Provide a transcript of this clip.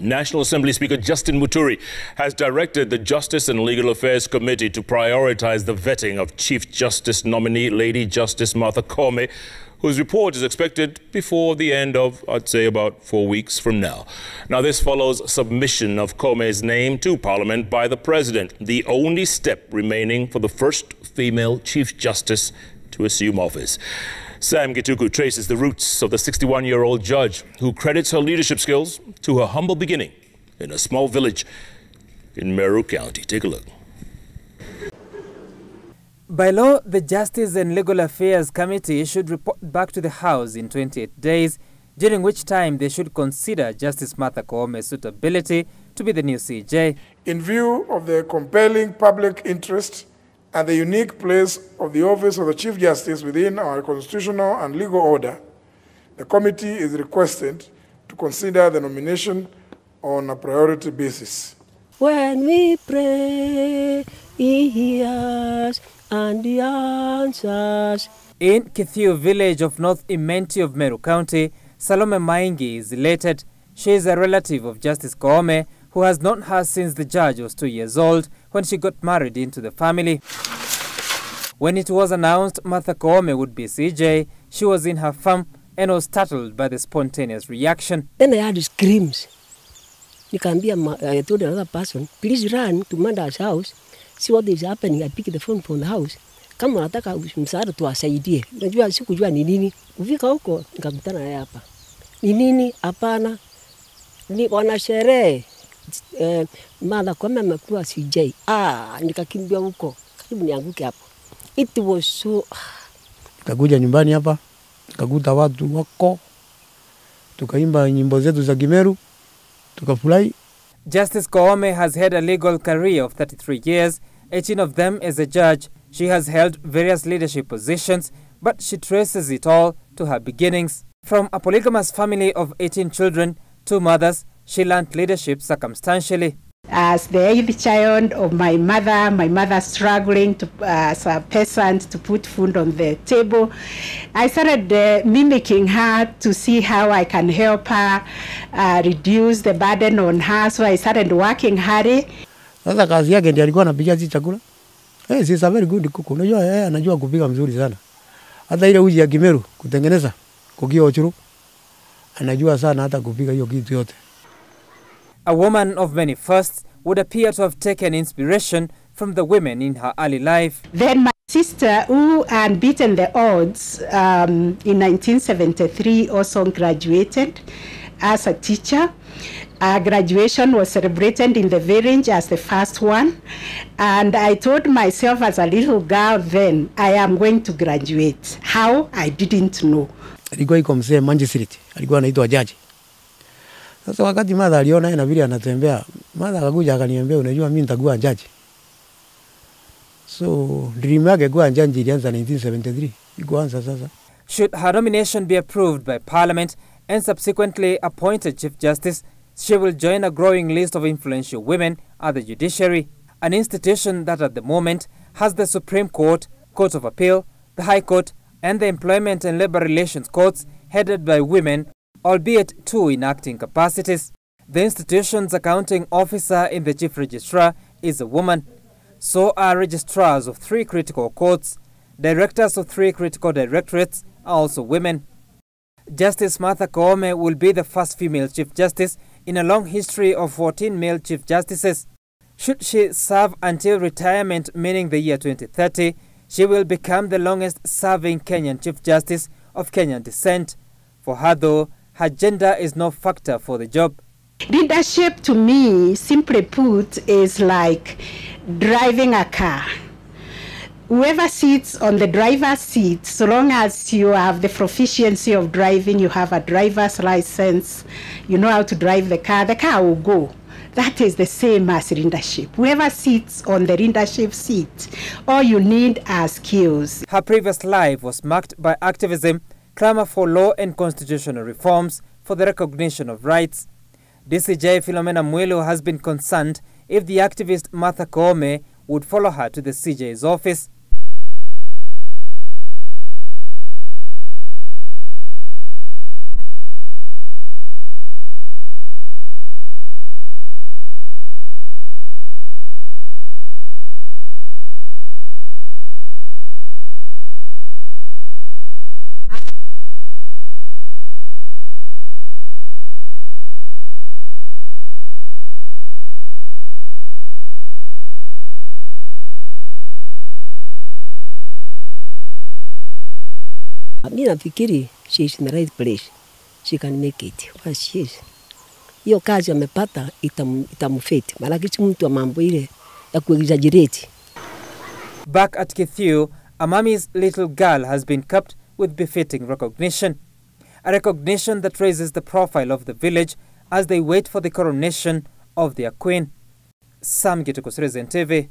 National Assembly Speaker Justin Muturi has directed the Justice and Legal Affairs Committee to prioritize the vetting of Chief Justice nominee Lady Justice Martha Koome, whose report is expected before the end of, I'd say, about 4 weeks from now. Now, this follows submission of Koome's name to Parliament by the President, the only step remaining for the first female Chief Justice to assume office. Sam Gituku traces the roots of the 61-year-old judge who credits her leadership skills to her humble beginning in a small village in Meru County. Take a look. By law, the Justice and Legal Affairs Committee should report back to the House in 28 days, during which time they should consider Justice Martha Koome's suitability to be the new CJ. In view of the compelling public interest and the unique place of the office of the Chief Justice within our constitutional and legal order, the committee is requested to consider the nomination on a priority basis. When we pray, He hears and He answers. In Gituku village of North Imenti of Meru County, Salome Maingi is elated. She is a relative of Justice Koome, who has known her since the judge was 2 years old when she got married into the family. When it was announced Martha Koome would be CJ, she was in her farm and was startled by the spontaneous reaction. Then I had screams. I told another person, please run to Mother's house, see what is happening. I picked the phone from the house. Kama nataka msaada tuwasaidie. Unajua sikujua ni nini. Kufika huko nikakutana naye hapa. Ni nini? Hapana. Ni wanasherehe. Martha Koome amekuwa CJ. Nikakimbia huko. Karibu nianguke hapo. It was so... Nikakuja nyumbani hapa. Nikakuta watu wako. Tukaimba nyimbo zetu za Kimeru. Tukafurahi. Justice Koome has had a legal career of 33 years, 18 of them as a judge. She has held various leadership positions, but she traces it all to her beginnings. From a polygamous family of 18 children, 2 mothers, she learned leadership circumstantially. As the 8th child of my mother struggling to, as a peasant to put food on the table, I started mimicking her to see how I can help her reduce the burden on her. So I started working hard. Sasa kazi yake ndiye alikuwa anapikia sisi chakula. She's a very good cook. Unajua anajua kupika mzuri sana. Hata ile uji ya Kimeru kutengeneza kukio ochuru. Anajua sana hata kupika hiyo kitu yote. A woman of many firsts would appear to have taken inspiration from the women in her early life. Then my sister, who had beaten the odds in 1973, also graduated as a teacher. Graduation was celebrated in the village as the first one. And I told myself as a little girl then, I am going to graduate. How? I didn't know. Alikuwa iko mzee magistrate. Alikuwa anaitwa jaji. Sasa wakati Martha aliona yeye na vile anatembea, Martha akakuja akaniambia, unajua mimi nitakuwa jaji. So dream yake kuwa jaji ilianza 1973. Ikuanza sasa. Should her nomination be approved by Parliament and subsequently appointed Chief Justice, she will join a growing list of influential women at the judiciary, an institution that at the moment has the Supreme Court, Court of Appeal, the High Court, and the Employment and Labor Relations Courts headed by women, albeit 2 in acting capacities. The institution's accounting officer in the Chief Registrar is a woman. So are registrars of 3 critical courts. Directors of 3 critical directorates are also women. Justice Martha Koome will be the first female Chief Justice in a long history of 14 male Chief Justices. Should she serve until retirement, meaning the year 2030, she will become the longest-serving Kenyan Chief Justice of Kenyan descent. For her, though, her gender is no factor for the job. Leadership to me, simply put, is like driving a car. Whoever sits on the driver's seat, so long as you have the proficiency of driving, you have a driver's license, you know how to drive the car will go. That is the same as leadership. Whoever sits on the leadership seat, all you need are skills. Her previous life was marked by activism, clamor for law and constitutional reforms for the recognition of rights. DCJ Philomena Mwilu has been concerned if the activist Martha Koome would follow her to the CJ's office. Mimi nafikiri she is in the right place. She can make it. But she is. Hiyo kazi amepata itamfiti. Maana si mtu wa mambo ile ya kuexaggerate. Back at Gituku, a mommy's little girl has been kept with befitting recognition. A recognition that raises the profile of the village as they wait for the coronation of their queen. Sam Gituku, Citizen TV.